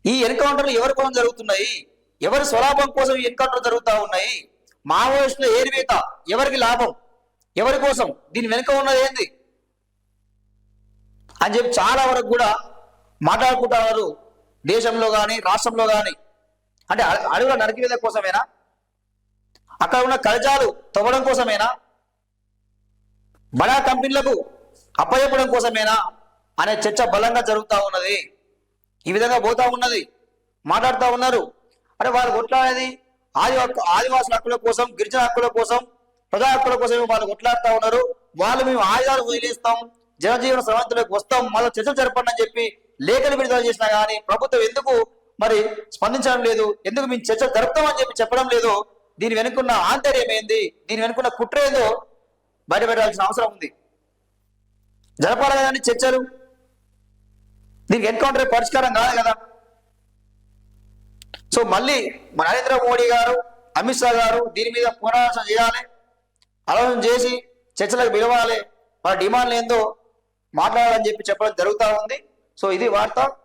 ఈ ఎన్కౌంటర్లు ఎవరి కోసం జరుగుతున్నాయి? ఎవరి స్వలాభం కోసం ఈ ఎన్కౌంటర్ జరుగుతూ ఉన్నాయి? మావోయిస్టుల ఏరివేత ఎవరికి లాభం? ఎవరి కోసం? దీని వెనుక ఉన్నది ఏంది అని చెప్పి చాలా వరకు కూడా మాట్లాడుకుంటున్నారు. దేశంలో కానీ రాష్ట్రంలో కానీ అంటే అడవుల నరికివేత కోసమేనా? అక్కడ ఉన్న కలజాలు తవ్వడం కోసమేనా? బడా కంపెనీలకు అప్పచెప్పడం కోసమేనా అనే చర్చ బలంగా జరుగుతూ ఉన్నది. ఈ విధంగా పోతా ఉన్నది, మాట్లాడుతూ ఉన్నారు. అంటే వాళ్ళు కొట్లాడేది ఆదివాసుల హక్కుల కోసం, గిరిజన హక్కుల కోసం, ప్రజా హక్కుల కోసం వాళ్ళు కొట్లాడుతూ ఉన్నారు. వాళ్ళు మేము ఆయుధాలు వదిలేస్తాం, జనజీవన స్రవంతిలోకి వస్తాం, మళ్ళీ చర్చలు జరపండి అని చెప్పి లేఖలు విడుదల చేసినా కానీ ప్రభుత్వం ఎందుకు మరి స్పందించడం లేదు? ఎందుకు మేము చర్చలు జరుపుతామని చెప్పి చెప్పడం లేదు? దీని వెనుకున్న ఆంతర్యం ఏంది, దీని వెనుకున్న కుట్ర ఏందో బయటపెట్టాల్సిన అవసరం ఉంది. జరపాలి కదండి చర్చలు. దీనికి ఎన్కౌంటర్ పరిష్కారం కాదు కదా. సో మళ్ళీ నరేంద్ర మోడీ గారు, అమిత్ షా గారు దీని మీద పునరాలోచన చేయాలి, ఆలోచన చేసి చర్చలకు పిలవాలి, వాళ్ళ డిమాండ్లు ఏందో మాట్లాడాలని చెప్పి చెప్పడం జరుగుతూ ఉంది. సో ఇది వార్త.